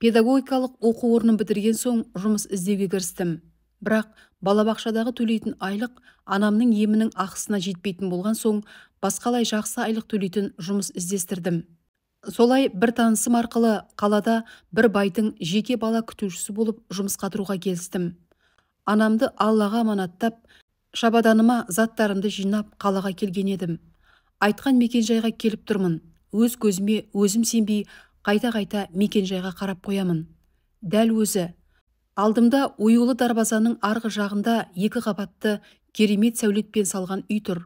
Педагогикалық оқу орнын бітірген соң жұмыс іздеуге кірістім. Бірақ балабақшадағы төлейтін айлық анамның емінің ақысына жетпейтін болған соң басқалай жақсы айлық төлейтін жұмыс іздестірдім. Солай бір танысым арқылы қалада бір байдың жеке бала күтушісі болып жұмысқа тұруға келістім. Анамды Аллаға аманаттап, шабаданыма заттарымды жинап қалаға келген едім. Айтқан мекенжайға келіп тұрмын. Өз көзіме өзім сенбей, қайта-қайта мекенжайға қарап қоямын. Дәл өзі. Алдымда оюлы дарбазаның арғы жағында екі қабатты керемет сәулетпен салған үй тұр.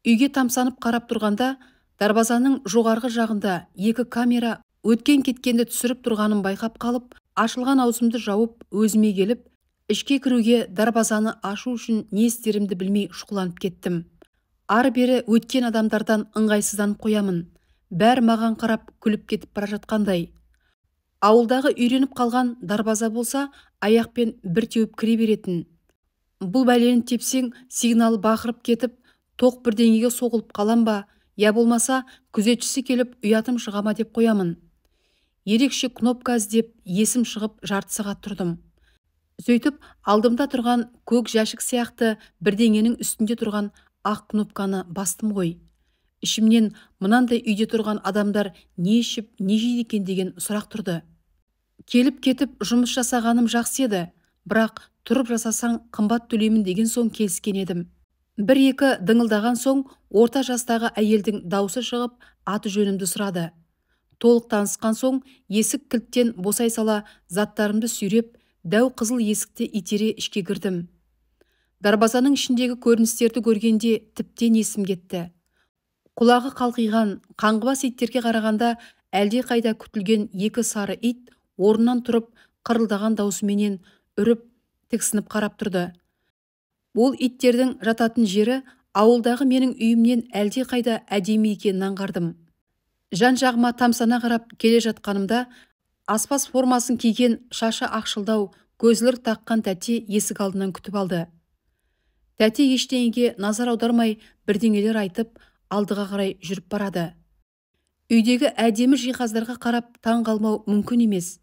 Үйге тамсанып қарап тұрғанда, дарбазаның жоғарғы жағында екі камера өткен-кеткенді түсіріп тұрғанын байқап қалып, ашылған аузымды жауып, өзіме келіп, ішке кіруге дарбазаны ашу үшін не істерімді білмей шұқыланып кеттім. Ары-бері өткен адамдардан ыңғайсызданып қоямын. Бәрі маған қарап күліп кетіп бара жатқандай. Ауылдағы үйреніп қалған дарбаза болса, аяқпен бір теуіп кіре беретін. Бұл бәлені тепсең, сигналы бақырып кетіп, тоқ бірдеңеге соғылып қалам ба, я болмаса күзетшісі келіп ұятым шығама деп қоямын. Ерекше кнопка іздеп, есім шығып жарты сағат тұрдым. Сөйтіп, алдымда тұрған көк жәшік сияқты бірдеңенің үстінде тұрған ақ кнопканы бастым ғой. Ішімнен мынандай үйде тұрған адамдар не ішіп, не жейді екен деген сұрақ тұрды. Келіп кетіп жұмыс жасағаным жақсы еді, бірақ тұрып жасасаң қымбат төлеймін деген соң келіскен едім. Бір-екі дыңылдаған соң орта жастағы әйелдің даусы шығып, аты жөнімді сұрады. Толық танысқан соң есік кілттен босай сала заттарымды сүйреп, дәу қызыл есікті итере ішке кірдім. Дарбазаның ішіндегі көріністерді көргенде тіптен есім кетті. Құлағы қалқиған, қаңғыбас иттерге қарағанда әлде қайда күтілген екі сары ит орнынан тұрып, қырылдаған даусыменен үріп, тіксініп қарап тұрды. Ол иттердің жататын жері ауылдағы менің үйімнен әлде қайда әдемі екенін аңғардым. Жан-жағыма тамсана қарап келе жатқанымда, аспаз формасын киген, шашы ақшылдау, көзілдірік таққан тәте есік алдынан күтіп алды. Тәте ештеңеге назар аудармай бірдеңелер айтып, алдыға қарай жүріп барады. Үйдегі әдемі жиһаздарға қарап таң қалмау мүмкін емес.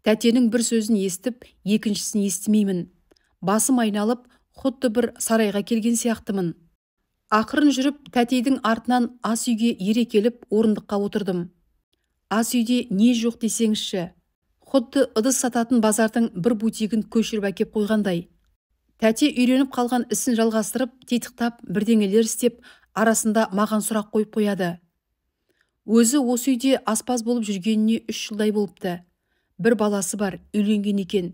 Тәтенің бір сөзін естіп, екіншісін естімеймін. Басым айналып, құдды бір сарайға келген сияқтымын. Ақырын жүріп, тәтейдің артынан ас үйге ере келіп, орындыққа отырдым. Ас үйде не жоқ десеңізші. Құдды ыдыс сататын базардың бір бутигін көшіріп әкеп қойғандай. Тәте үйреніп қалған ісін жалғастырып, титықтап, бірдеңелер істеп, арасында маған сұрақ қойып қояды. Өзі осы үйде аспаз болып жүргеніне 3 жылдай болыпты. Бір баласы бар, үйленген екен.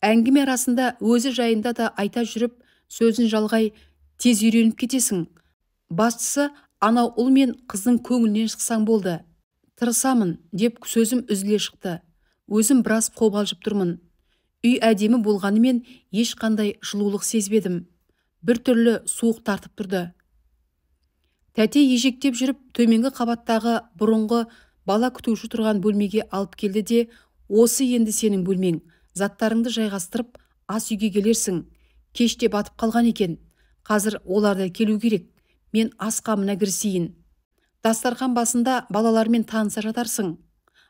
Әңгіме арасында өзі жайында да айта жүріп, сөзін жалғай, тез үйреніп кетесің. Бастысы, анау ұл мен қыздың көңілінен шықсаң болды. Тырысамын, деп сөзім үзіле шықты. Өзім біраз қобалжып тұрмын. Үй әдемі болғанымен ешқандай жылулық сезбедім. Бір түрлі суық тартып тұрды. Тәте ежектеп жүріп, төменгі қабаттағы бұрынғы бала күтуші тұрған бөлмеге алып келді де, осы енді сенің бөлмең, заттарыңды жайғастырып, ас үйге келерсің. Кеште батып қалған екен. Қазір оларда келу керек. Мен ас қамына кірісейін. Дастархан басында балалармен таныса жатарсың.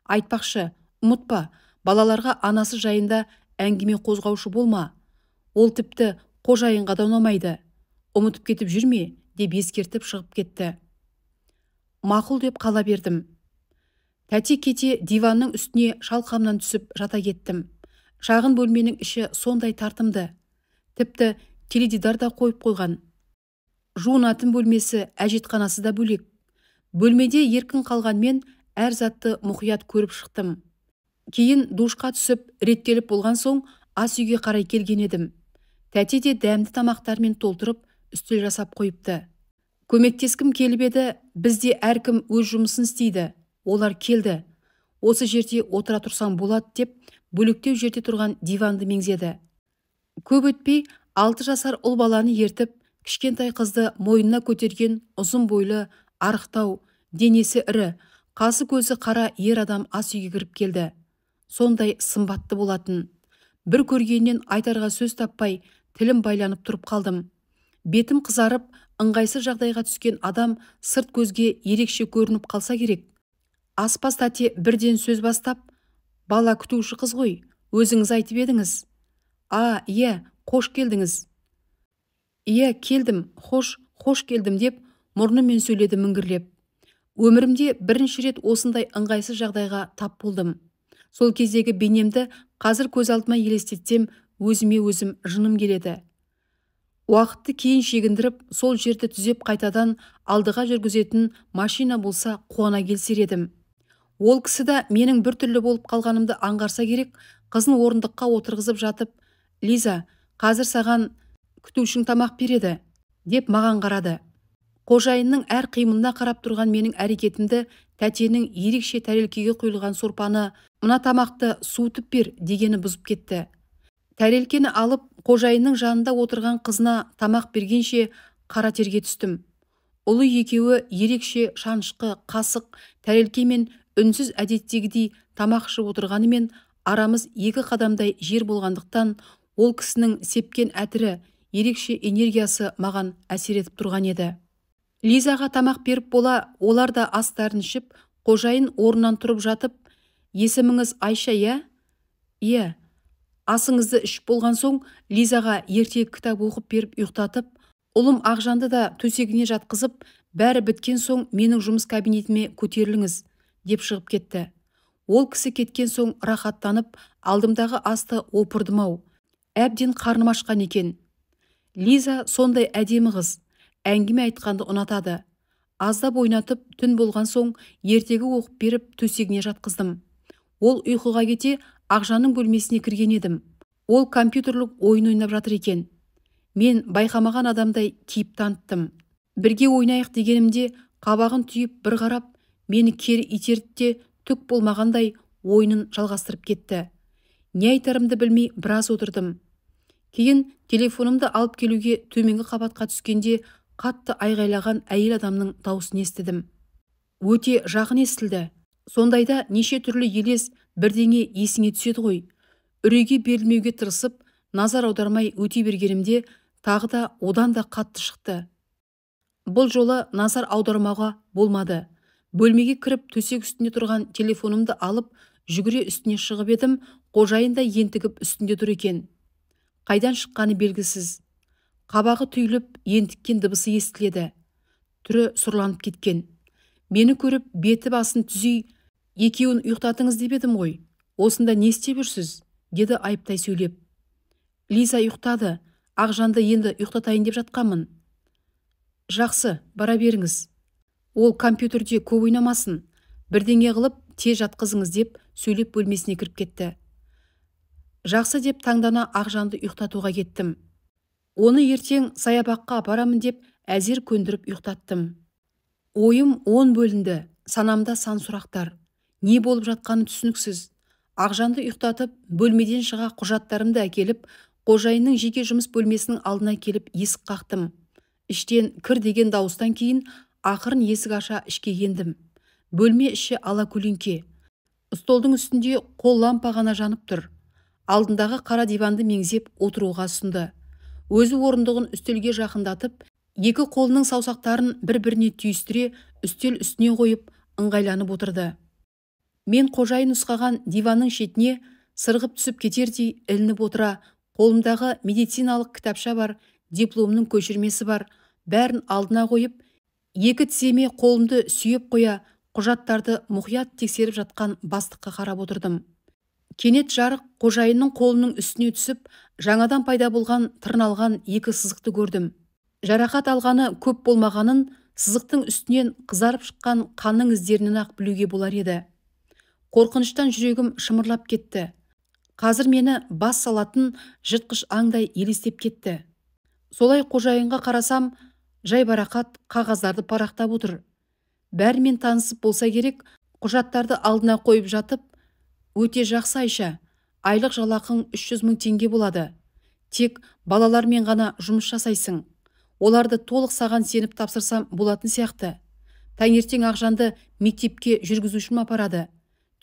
Айтпақшы, ұмытпа, балаларға анасы жайында әңгіме қозғаушы болма. Ол тіпті қожайынға да ұнамайды. Ұмытып кетіп жүрме, деп ескертіп шығып кетті. Мақұл деп қала бердім. Тәте кете диванның үстіне шалқамнан түсіп жата кеттім. Шағын бөлменің іші сондай тартымды. Тіпті теледидар да қойып қойған. Жуынатын бөлмесі, әжетханасы да бөлек. Бөлмеде еркін қалғанмен әр затты мұқият көріп шықтым. Кейін душқа түсіп, реттеліп болған соң ас үйге қарай келген едім. Тәте де дәмді тамақтармен толтырып, үстел жасап қойыпты. Көмектескім келіп еді, бізде әркім өз жұмысын істейді. Олар келді. Осы жерде отыра тұрсаң болады деп, бөлектеу жерде тұрған диванды меңзеді. Көп өтпей 6 жасар ұл баланы ертіп, кішкентай қызды мойнына көтерген ұзын бойлы, арықтау, денесі ірі, қасы көзі қара ер адам ас үйге кіріп келді. Сондай сымбатты болатын. Бір көргеннен айтарға сөз таппай, тілім байланып тұрып қалдым. Бетім қызарып, ыңғайсыз жағдайға түскен адам сырт көзге ерекше көрініп қалса керек. Аспаз тәте бірден сөз бастап, Бала күтуші қыз ғой, өзіңіз айтып едіңіз. Иә, қош келдіңіз. Иә, келдім, қош келдім деп мұрнымен сөйледі міңгірлеп. Өмірімде бірінші рет осындай ыңғайсыз жағдайға тап болдым. Сол кездегі бейнемді қазір көз алдыма елестетсем, өзіме өзім жыным келеді. Уақытты кейін шегіндіріп, сол жерді түзеп қайтадан алдыға жүргізетін машина болса қуана келсер едім. Ол кісі да менің біртүрлі болып қалғанымды аңғарса керек, қызын орындыққа отырғызып жатып, «Лиза, қазір саған күтушің тамақ береді», деп маған қарады. Қожайынның әр қимылына қарап тұрған менің әрекетімді, тәтенің ерекше тәрелкеге құйылған сорпаны, «Мына тамақты суытып бер» дегені бұзып кетті. Тәрелкені алып, қожайынның жанында отырған қызына тамақ бергенше қара терге түстім. Ұлы екеуі ерекше шанышқы, қасық, тәрелкемен үнсіз әдеттегідей тамақ ішіп отырғанымен, арамыз 2 қадамдай жер болғандықтан, ол кісінің сепкен әтірі, ерекше энергиясы маған әсер етіп тұрған еді. Лизаға тамақ беріп бола, олар да астарын ішіп, қожайын орнынан тұрып жатып, «Есіміңіз Айша, иә?» «Иә». Асыңызды ішіп болған соң, Лизаға ертегі кітап оқып беріп ұйықтатып, ұлым Ақжанды да төсегіне жатқызып, бәрі біткен соң менің жұмыс кабинетіме көтеріліңіз, деп шығып кетті. Ол кісі кеткен соң рахаттанып, алдымдағы асты опырдым-ау. Әбден қарным ашқан екен. Лиза сондай әдемі қыз, әңгіме айтқанды ұнатады. Аздап ойнатып, түн болған соң ертегі оқып беріп төсегіне жатқыздым. Ол ұйқыға кете Ақжанның бөлмесіне кірген едім. Ол компьютерлік ойын ойнап жатыр екен. Мен байқамаған адамдай кейіп таныттым. Бірге ойнайық дегенімде қабағын түйіп бір қарап, мені кері итерді, түк болмағандай ойынын жалғастырып кетті. Не айтарымды білмей біраз отырдым. Кейін телефонымды алып келуге төменгі қабатқа түскенде қатты айғайлаған әйел адамның дауысын естідім. Өте жақын естілді. Сондайда неше түрлі елес бірдеңе есіңе түседі ғой. Үрейге берілмеуге тырысып, назар аудармай өте бергенімде тағы да одан да қатты шықты. Бұл жолы назар аудармауға болмады. Бөлмеге кіріп төсек үстінде тұрған телефонымды алып, жүгіре үстіне шығып едім, қожайын да ентігіп үстінде тұр екен. Қайдан шыққаны белгісіз. Қабағы түйіліп, ентіккен дыбысы естіледі. Түрі сұрланып кеткен. Мені көріп, беті басын түзей, «Екеуін ұйықтатыңыз деп едім ғой. Осында не істеп жүрсіз?» деді айыптай сөйлеп. «Лиза ұйықтады. Ақжанды енді ұйықтатайын деп жатқанмын». «Жақсы, бара беріңіз. Ол компьютерде көп ойнамасын. Бірдеңе қылып, тез жатқызыңыз» деп сөйлеп бөлмесіне кіріп кетті. Жақсы деп таңдана Ақжанды ұйықтатуға кеттім. Оны ертең саябаққа апарамын деп әзер көндіріп ұйықтаттым. Ойым 10 бөлінді, санамда сан сұрақтар. Не болып жатқаны түсініксіз. Ақжанды ұйықтатып, бөлмеден шыға құжаттарымды әкеліп, қожайынның жеке жұмыс бөлмесінің алдына келіп есік қақтым. Іштен кір деген дауыстан кейін ақырын есік аша ішке ендім. Бөлме іші ала көлеңке. Столдың үстінде қол лампа ғана жанып тұр. Алдындағы қара диванды меңзеп отыруға ұсынды. Өзі орындығын үстелге жақындатып, екі қолының саусақтарын бір-біріне түйістіре үстел үстіне қойып ыңғайланып отырды. Мен қожайын нұсқаған диванның шетіне сырғып түсіп кетердей ілініп отыра, қолымдағы медициналық кітапша бар, дипломның көшірмесі бар, бәрін алдына қойып, екі тіземе қолымды сүйеп қоя, құжаттарды мұқият тексеріп жатқан бастыққа қарап отырдым. Кенет жарық қожайынның қолының үстіне түсіп, жаңадан пайда болған тырналған екі сызықты көрдім. Жарақат алғаны көп болмағанын сызықтың үстінен қызарып шыққан қанның іздерінен ақ білуге болар еді. Қорқыныштан жүрегім шымырлап кетті. Қазір мені бас салатын жыртқыш аңдай елестеп кетті. Солай қожайынға қарасам, жайбарақат қағаздарды парақтап отыр. Бәрімен танысып болса керек, құжаттарды алдына қойып жатып, «Өте жақсы Айша, айлық жалақың 300 000 теңге болады. Тек балалармен ғана жұмыс жасайсың. Оларды толық саған сеніп тапсырсам болатын сияқты. Таңертең Ақжанды мектепке жүргізушім апарады.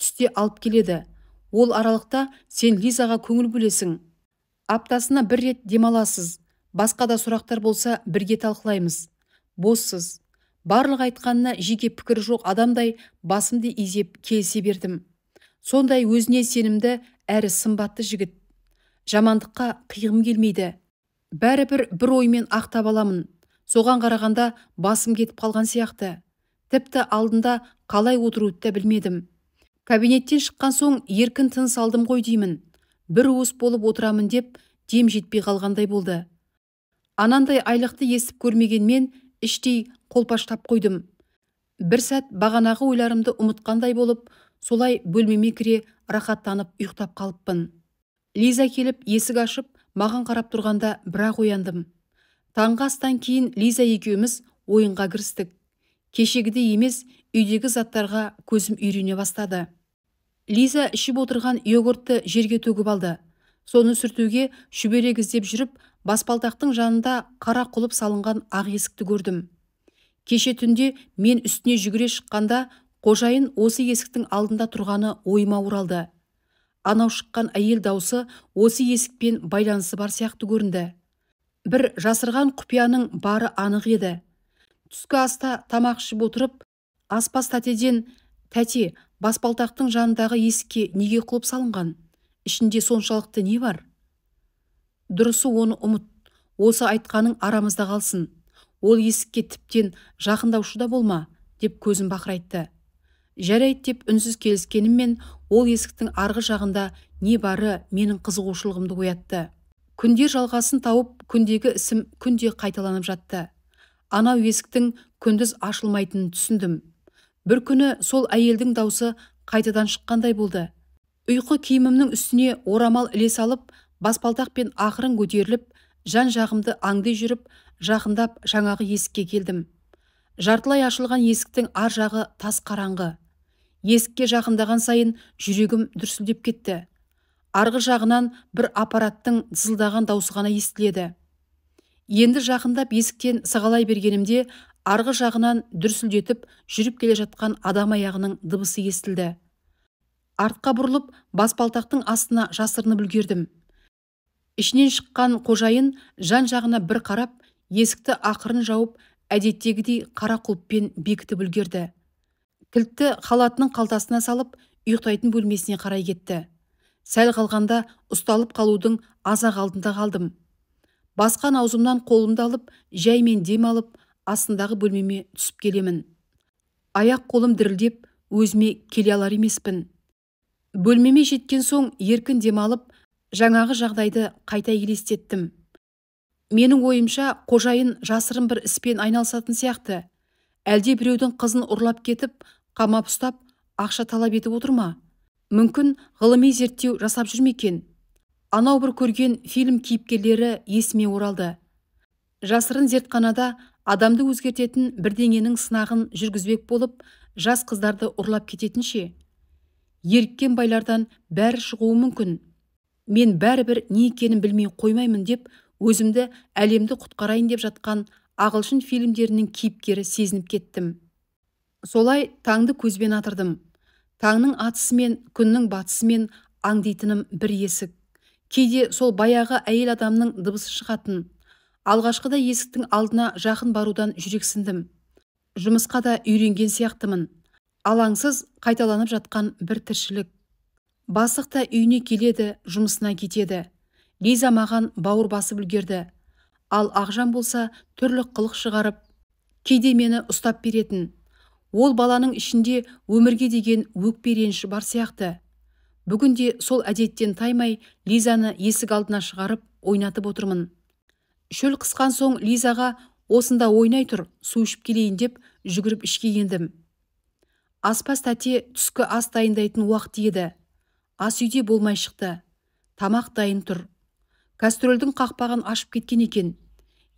Түсте алып келеді. Ол аралықта сен Лизаға көңіл бөлесің. Аптасына бір рет демаласыз. Басқа да сұрақтар болса бірге талқылаймыз. Боссыз». Барлық айтқанына жеке пікір жоқ адамдай басымды изеп келісе бердім. Сондай өзіне сенімді әрі сымбатты жігіт. Жамандыққа қиғым келмейді. Бәрібір бір оймен ақтап аламын. Соған қарағанда басым кетіп қалған сияқты. Тіпті алдында қалай отыруды да білмедім. Кабинеттен шыққан соң еркін тыныс алдым ғой деймін. Бір уыс болып отырамын деп дем жетпей қалғандай болды. Анандай айлықты естіп көрмегенмен іштей қолпаштап қойдым. Бір сәт бағанағы ойларымды ұмытқандай болып, солай бөлмеме кіре рахаттанып ұйықтап қалыппын. Лиза келіп есік ашып, маған қарап тұрғанда бірақ ояндым. Таңғы астан кейін Лиза екеуміз ойынға кірістік. Кешегідей емес, үйдегі заттарға көзім үйрене бастады. Лиза ішіп отырған йогуртты жерге төгіп алды. Соны сүртуге шүберек іздеп жүріп, баспалдақтың жанында қара құлып салынған ақ есікті көрдім. Кеше түнде мен үстіне жүгіре шыққанда, қожайын осы есіктің алдында тұрғаны ойыма оралды. Анау шыққан әйел даусы осы есікпен байланысы бар сияқты көрінді. Бір жасырған құпияның бары анық еді. Түскі аста тамақ ішіп отырып, аспаз тәтеден, «Тәте, баспалдақтың жанындағы есікке неге құлып салынған? Ішінде соншалықты не бар?» «Дұрысы оны ұмыт, осы айтқаның арамызда қалсын. Ол есікке тіптен жақындаушы да болма», деп көзін бақырайтты. Жарайды деп үнсіз келіскеніммен, ол есіктің арғы жағында не бары менің қызығушылығымды оятты. Күндер жалғасын тауып, күндегі ісім күнде қайталанып жатты. Анау есіктің күндіз ашылмайтынын түсіндім. Бір күні сол әйелдің даусы қайтадан шыққандай болды. Ұйқы киімімнің үстіне орамал іле салып, баспалдақпен ақырын көтеріліп, жан-жағымды аңдай жүріп, жақындап жаңағы есікке келдім. Жартылай ашылған есіктің ар жағы тас қараңғы. Есікке жақындаған сайын жүрегім дүрсілдеп кетті. Арғы жағынан бір аппараттың зылдаған даусы ғана естіледі. Енді жақындап есіктен сығалай бергенімде, арғы жағынан дүрсілдетіп жүріп келе жатқан адам аяғының дыбысы естілді. Артқа бұрылып, баспалдақтың астына жасырынып үлгердім. Ішінен шыққан қожайын жан-жағына бір қарап, есікті ақырын жауып, әдеттегідей қара құлыппен бекітіп үлгерді. Кілтті халатының қалтасына салып, ұйықтайтын бөлмесіне қарай кетті. Сәл қалғанда ұсталып қалудың азақ алдында қалдым. Басқан аузымнан қолымды алып, жаймен дем алып, астындағы бөлмеме түсіп келемін. Аяқ қолым дірілдеп, өзіме келе алар емеспін. Бөлмеме жеткен соң еркін дем алып, жаңағы жағдайды қайта елестеттім. Менің ойымша, қожайын жасырын бір іспен айналысатын сияқты. Әлде біреудің қызын ұрлап кетіп, қамап ұстап, ақша талап етіп отыр ма? Мүмкін ғылыми зерттеу жасап жүрме екен. Анау бір көрген фильм кейіпкерлері есіме оралды. Жасырын зертханада адамды өзгертетін бірдеңенің сынағын жүргізбек болып, жас қыздарды ұрлап кететінше. Еріккен байлардан бәрі шығуы мүмкін. Мен бәрібір не екенін білмей қоймаймын деп, өзімді әлемді құтқарайын деп жатқан ағылшын фильмдерінің кейіпкері сезініп кеттім. Солай таңды көзбен атырдым. Таңның атысымен, күннің батысымен аңдитыным бір есік. Кейде сол баяғы әйел адамның дыбысы шығатын. Алғашқыда есіктің алдына жақын барудан жүрексіндім. Жұмысқа да үйренген сияқтымын. Алаңсыз қайталанып жатқан бір тіршілік. Бастық та үйіне келеді, жұмысына кетеді. Лиза маған бауыр басып үлгерді. Ал Ақжан болса түрлі қылық шығарып, кейде мені ұстап беретін. Ол баланың ішінде өмірге деген өкпе реніші бар сияқты. Бүгінде сол әдеттен таймай Лизаны есік алдына шығарып, ойнатып отырмын. Шөл қысқан соң Лизаға осында ойнай тұр, су ішіп келейін деп жүгіріп ішке ендім. Аспаз тәте түскі ас дайындайтын уақыт еді. Ас үйде болмай шықты. Тамақ дайын тұр. Кастрөлдің қақпағын ашып кеткен екен.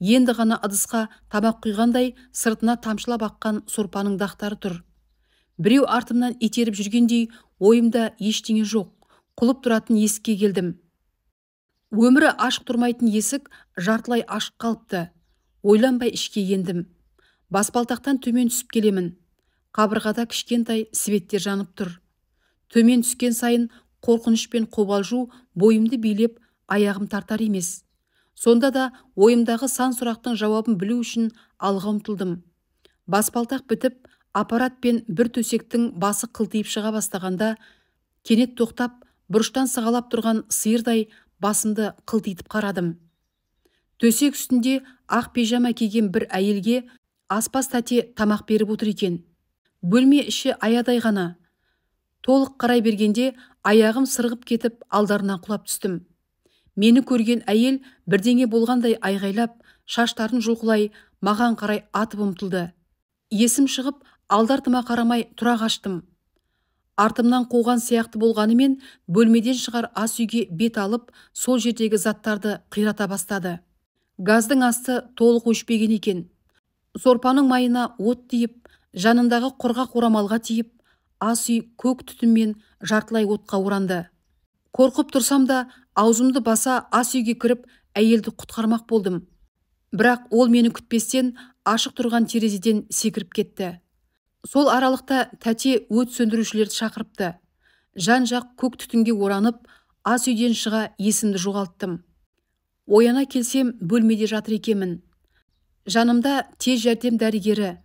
Енді ғана ыдысқа тамақ құйғандай сыртына тамшылап аққан сорпаның дақтары тұр. Біреу артымнан итеріп жүргендей ойымда ештеңе жоқ. Құлып тұратын есікке келдім. Өмірі ашық тұрмайтын есік жартылай ашық қалыпты. Ойланбай ішке ендім. Баспалдақтан төмен түсіп келемін. Қабырғада кішкентай светтер жанып тұр. Төмен түскен сайын қорқыныш пен қобалжу бойымды билеп, аяғым тартар емес. Сонда да ойымдағы сан сұрақтың жауабын білу үшін алға ұмтылдым. Баспалдақ бітіп, аппарат пен бір төсектің басы қылтиып шыға бастағанда, Кенет тоқтап, бұрыштан сығалап тұрған сиырдай басымды қылтитып қарадым. Төсек үстінде ақ пижама киген бір әйелге аспаз тәте тамақ беріп отыр екен. Бөлме іші аядай ғана. Толық қарай бергенде аяғым сырғып кетіп алдарына құлап түстім. Мені көрген әйел бірдеңе болғандай айғайлап, шаштарын жұлқылай маған қарай атып ұмтылды. Есім шығып, алды-артыма қарамай тұра қаштым. Артымнан қуған сияқты болғанымен, бөлмеден шығар ас үйге бет алып, сол жердегі заттарды қирата бастады. Газдың асты толық өшпеген екен. Сорпаның майына от тиіп, жанындағы құрғақ орамалға тиіп, ас үй көк түтінмен жартылай отқа оранды. Қорқып тұрсам да, аузымды баса ас үйге кіріп, әйелді құтқармақ болдым. Бірақ ол мені күтпестен ашық тұрған терезеден секіріп кетті. Сол аралықта тәте өрт сөндірушілерді шақырыпты. Жан-жақ көк түтінге оранып, ас үйден шыға есімді жоғалттым. Ояна келсем, бөлмеде жатыр екенмін. Жанымда тез жәрдем дәрігері,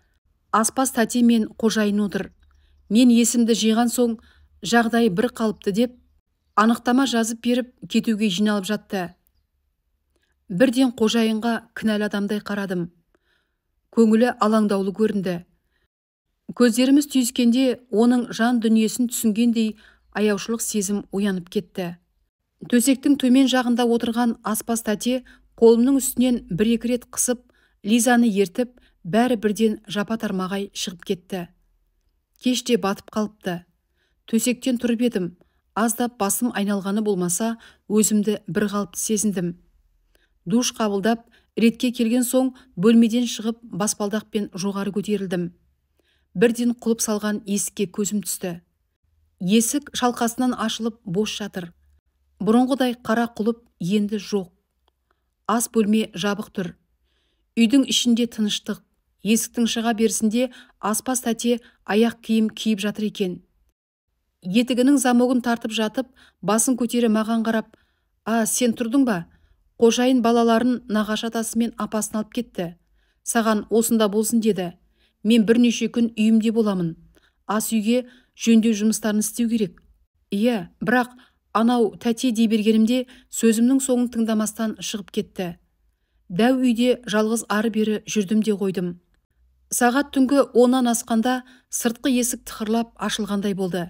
аспаз тәте мен қожайын отыр. Мен есімді жиған соң, жағдай бір қалыпты деп, анықтама жазып беріп, кетуге жиналып жатты. Бірден қожайынға кінәлі адамдай қарадым. Көңілі алаңдаулы көрінді. Көздеріміз түйіскенде, оның жан дүниесін түсінгендей аяушылық сезім оянып кетті. Төсектің төмен жағында отырған аспаз тәте қолымның үстінен бір-екі рет қысып, Лизаны ертіп, бәрі бірден жапа-тармағай шығып кетті. Кеште батып қалыпты. Төсектен тұрып едім. Аздап басым айналғаны болмаса, өзімді бір қалыпты сезіндім. Душ қабылдап, ретке келген соң бөлмеден шығып, баспалдақпен жоғары көтерілдім. Бірден құлып салған есікке көзім түсті. Есік шалқасынан ашылып бос жатыр. Бұрынғыдай қара құлып енді жоқ. Ас бөлме жабық тұр. Үйдің ішінде тыныштық. Есіктің шыға берісінде аспаз тәте аяқ киім киіп жатыр екен. Етігінің замогын тартып жатып, басын көтере маған қарап, сен тұрдың ба? Қожайын балаларын нағашы атасы мен апасын алып кетті. Саған осында болсын деді. Мен бірнеше күн үйімде боламын. Ас үйге жөндеу жұмыстарын істеу керек. Иә, бірақ анау тәте дей бергенімде сөзімнің соңын тыңдамастан шығып кетті. Дәу үйде жалғыз ары-бері жүрдім де қойдым. Сағат түнгі 10-нан асқанда сыртқы есік тықырлап ашылғандай болды.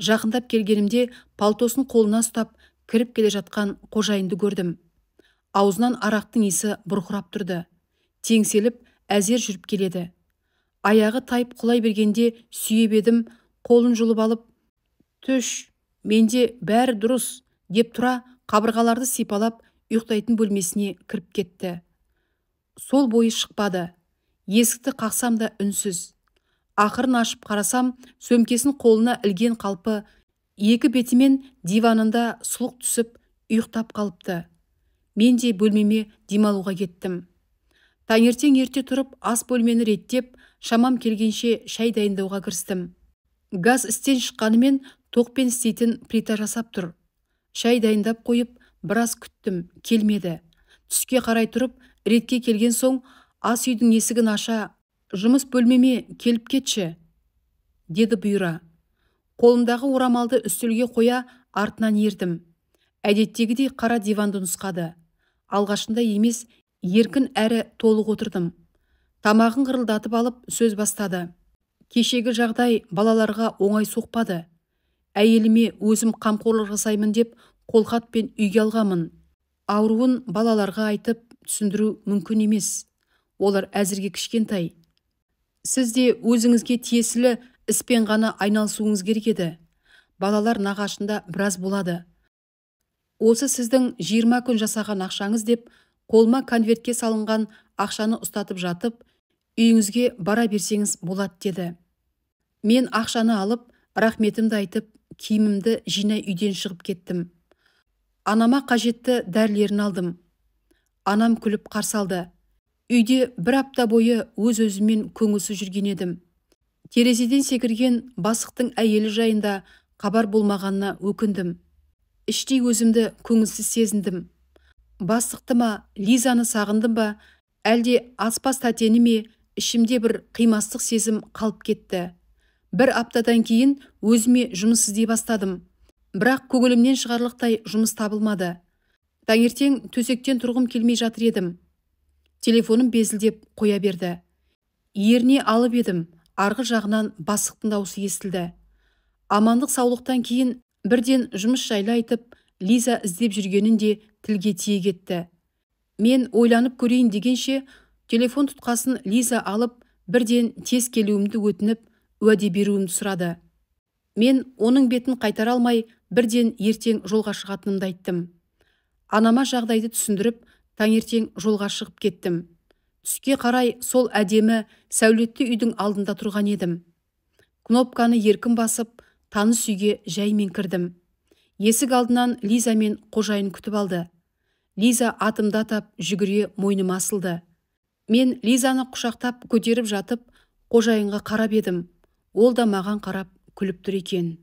Жақындап келгенімде палтосын қолына ұстап кіріп келе жатқан қожайынды көрдім. Аузынан арақтың иісі бұрқырап тұрды. Теңселіп, әзер жүріп келеді. Аяғы тайып құлай бергенде сүйеп едім, қолын жұлып алып, түш, менде бәрі дұрыс, деп тұра қабырғаларды сипалап, ұйықтайтын бөлмесіне кіріп кетті. Сол бойы шықпады. Есікті қақсам да үнсіз. Ақырын ашып қарасам, сөмкесін қолына ілген қалпы, екі бетімен диванында сұлық түсіп, ұйықтап қалыпты. Мен де бөлмеме демалуға кеттім. Таңертең ерте тұрып, ас бөлмені реттеп, шамам келгенше шай дайындауға кірістім. Газ істен шыққанымен тоқпен істейтін плита жасап тұр. Шай дайындап қойып, біраз күттім, келмеді. Түске қарай тұрып, ретке келген соң, ас үйдің есігін аша, жұмыс бөлмеме келіп кетші, деді бұйыра. Қолымдағы орамалды үстелге қоя, артынан ердім. Әдеттегідей қара диванды нұсқады. Алғашында емес, еркін әрі толық отырдым. Тамағын қырылдатып алып сөз бастады. Кешегі жағдай балаларға оңай соқпады. Әйеліме өзім қамқорлық жасаймын деп қолхатпен үйге алғамын. Ауруын балаларға айтып түсіндіру мүмкін емес. Олар әзірге кішкентай. Сіз де өзіңізге тиесілі іспен ғана айналысуыңыз керек еді. Балалар нағашында біраз болады. Осы сіздің 20 күн жасаған ақшаңыз деп, қолыма конвертке салынған ақшаны ұстатып жатып, үйіңізге бара берсеңіз болады деді. Мен ақшаны алып, рахметімді айтып, киімімді жинай үйден шығып кеттім. Анама қажетті дәрілерін алдым. Анам күліп қарсы алды. Үйде бір апта бойы өз-өзімен көңілсіз жүрген едім. Терезеден секірген бастықтың әйелі жайында хабар болмағанына өкіндім. Іштей өзімді көңілсіз сезіндім. Бастықты ма, Лизаны сағындым ба, әлде аспаз тәтені ме, ішімде бір қимастық сезім қалып кетті. Бір аптадан кейін өзіме жұмыс іздей бастадым. бірақ көңілімнен шығарлықтай жұмыс табылмады. Таңертең төсектен тұрғым келмей жатыр едім. Телефоным безілдеп қоя берді. Еріне алып едім, арғы жағынан бастықтың даусы естілді. Амандық саулықтан кейін бірден жұмыс жайлы айтып, Лиза іздеп жүргенін де тілге тиек етті. Мен ойланып көрейін дегенше, телефон тұтқасын Лиза алып, бірден тез келуімді өтініп, уәде беруімді сұрады. Мен оның бетін қайтара алмай, бірден ертең жолға шығатынымды айттым. Анама жағдайды түсіндіріп, таңертең жолға шығып кеттім. Түске қарай сол әдемі, сәулетті үйдің алдында тұрған едім. Кнопканы еркін басып, таныс үйге жаймен кірдім. Есік алдынан Лиза мен қожайын күтіп алды. Лиза атымды атап, жүгіре мойныма асылды. Мен Лизаны құшақтап көтеріп жатып, қожайынға қарап едім. Ол да маған қарап күліп тұр екен.